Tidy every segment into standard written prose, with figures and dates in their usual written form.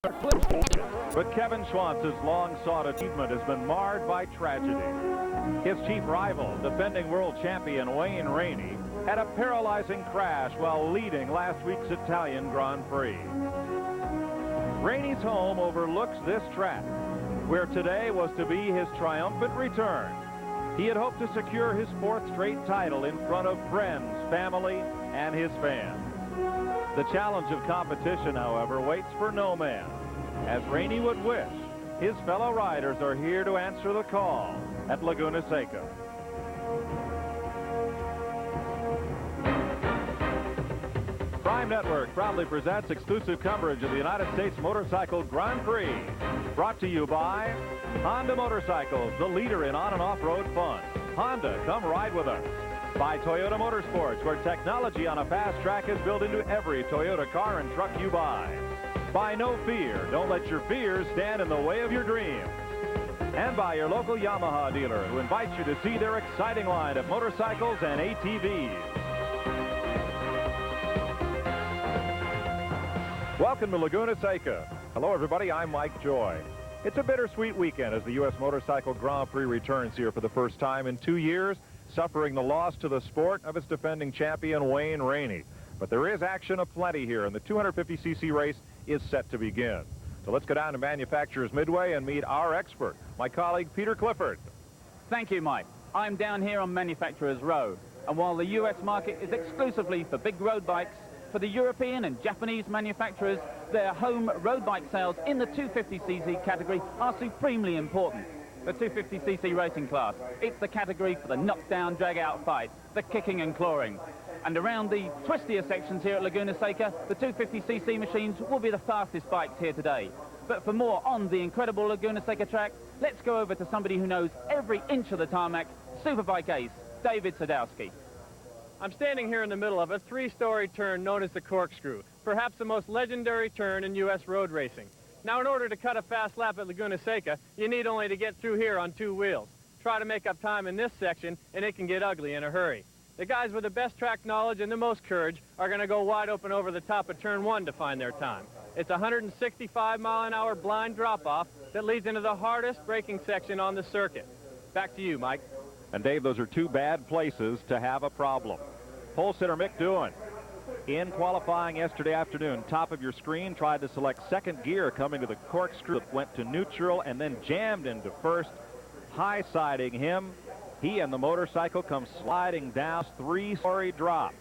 But Kevin Schwantz's long-sought achievement has been marred by tragedy. His chief rival, defending world champion Wayne Rainey, had a paralyzing crash while leading last week's Italian Grand Prix. Rainey's home overlooks this track, where today was to be his triumphant return. He had hoped to secure his fourth straight title in front of friends, family, and his fans. The challenge of competition, however, waits for no man. As Rainey would wish, his fellow riders are here to answer the call at Laguna Seca. Prime Network proudly presents exclusive coverage of the United States Motorcycle Grand Prix. Brought to you by Honda Motorcycles, the leader in on and off-road fun. Honda, come ride with us. By Toyota Motorsports, where technology on a fast track is built into every Toyota car and truck you buy. By No Fear, don't let your fears stand in the way of your dreams. And by your local Yamaha dealer, who invites you to see their exciting line of motorcycles and ATVs. Welcome to Laguna Seca. Hello, everybody. I'm Mike Joy. It's a bittersweet weekend as the U.S. Motorcycle Grand Prix returns here for the first time in 2 years, suffering the loss to the sport of its defending champion, Wayne Rainey. But there is action aplenty here, and the 250cc race is set to begin. So let's go down to Manufacturers Midway and meet our expert, my colleague, Peter Clifford. Thank you, Mike. I'm down here on Manufacturers Row, and while the U.S. market is exclusively for big road bikes, for the European and Japanese manufacturers, their home road bike sales in the 250cc category are supremely important. The 250cc racing class, it's the category for the knockdown, drag-out fight, the kicking and clawing. And around the twistier sections here at Laguna Seca, the 250cc machines will be the fastest bikes here today. But for more on the incredible Laguna Seca track, let's go over to somebody who knows every inch of the tarmac, Superbike ace, David Sadowski. I'm standing here in the middle of a three-story turn known as the Corkscrew, perhaps the most legendary turn in U.S. road racing. Now, in order to cut a fast lap at Laguna Seca, you need only to get through here on two wheels. Try to make up time in this section, and it can get ugly in a hurry. The guys with the best track knowledge and the most courage are going to go wide open over the top of turn one to find their time. It's a 165-mile-an-hour blind drop-off that leads into the hardest braking section on the circuit. Back to you, Mike. And Dave, those are two bad places to have a problem. Pole sitter Mick Doohan, in qualifying yesterday afternoon, top of your screen, tried to select second gear coming to the Corkscrew, went to neutral and then jammed into first, high-siding him. He and the motorcycle come sliding down, three-story drop.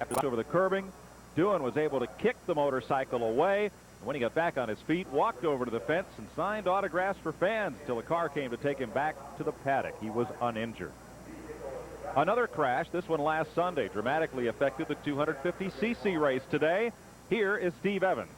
After over the curbing, Doohan was able to kick the motorcycle away. When he got back on his feet, walked over to the fence and signed autographs for fans until a car came to take him back to the paddock. He was uninjured. Another crash, this one last Sunday, dramatically affected the 250cc race today. Here is Steve Evans.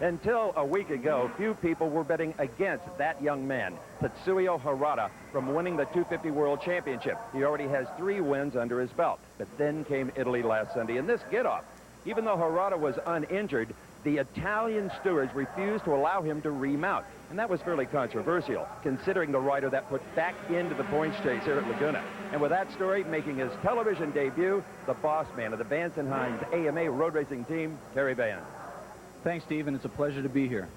Until a week ago, few people were betting against that young man, Tetsuya Harada, from winning the 250 World Championship. He already has 3 wins under his belt. But then came Italy last Sunday, and this get-off. Even though Harada was uninjured, the Italian stewards refused to allow him to remount. And that was fairly controversial, considering the rider that put back into the points chase here at Laguna. And with that story making his television debut, the boss man of the Vance and Hines AMA road racing team, Terry Vance. Thanks, Steve, and it's a pleasure to be here.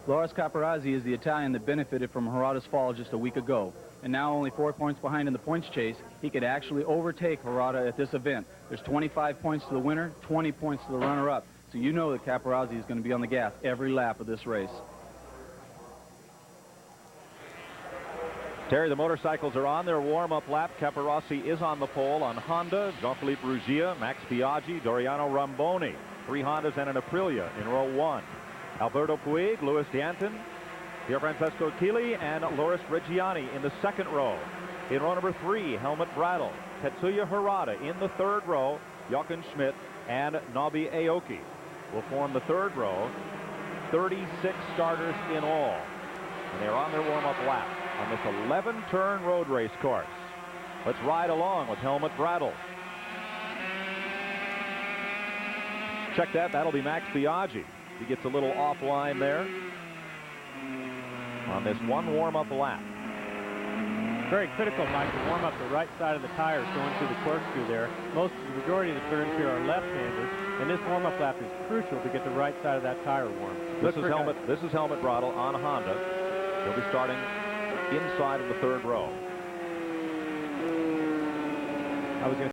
Loris Capirozzi is the Italian that benefited from Harada's fall just a week ago. And now only 4 points behind in the points chase, he could actually overtake Harada at this event. There's 25 points to the winner, 20 points to the runner-up. So you know that Capirozzi is going to be on the gas every lap of this race. Terry, the motorcycles are on their warm-up lap. Capirozzi is on the pole on Honda. Jean-Philippe Rougia, Max Biaggi, Doriano Ramboni. 3 Hondas and an Aprilia in row 1. Alberto Puig, Louis Danton, Pierfrancesco Chili, and Loris Reggiani in the second row. In row number 3, Helmut Bradl, Tetsuya Harada in the third row, Jochen Schmidt and Nobi Aoki will form the third row. 36 starters in all, and they're on their warm-up lap on this 11-turn road race course. Let's ride along with Helmut Bradl. Check that, that'll be Max Biaggi. He gets a little offline there on this one warm-up lap. Very critical, Mike, to warm up the right side of the tires going through the corkscrew there. The majority of the turns here are left-handers, and this warm-up lap is crucial to get the right side of that tire warm. This is helmet throttle on Honda. They'll be starting inside of the third row. I was going to